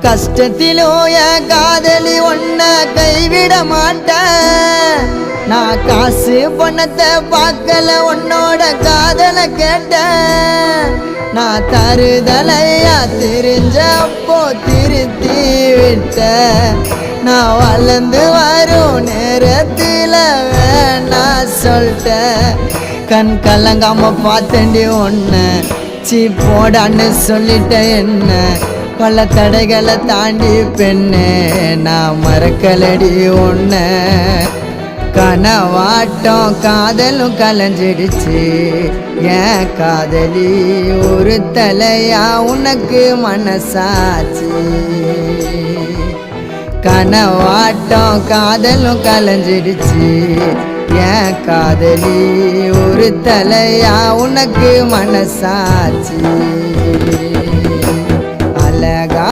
கஷ்டத்திலும் என் காதலி ஒன்ன கைவிட மாட்டேன். நான் காசு பணத்தை பார்க்கல உன்னோட காதலை கேட்டேன். நான் தருதலையா தெரிஞ்சப்போ திருத்தி விட்ட. நான் வளர்ந்து வரும் நேரத்தில் வேணா சொல்லிட்டேன். கண் கலங்காம பார்த்தேன்டி ஒன்ன சீ போடான்னு சொல்லிட்ட. என்ன பல தடைகளை தாண்டி பெண்ணே நான் மறக்கலடி ஒன்ன. கனவாட்டம் காதலும் கலைஞ்சிடுச்சு ஏன் காதலி ஒரு தலையா உனக்கு மனசாச்சு. கனவாட்டம் காதலும் கலைஞ்சிடுச்சு ஏன் காதலி ஒரு தலையா உனக்கு மனசாச்சு.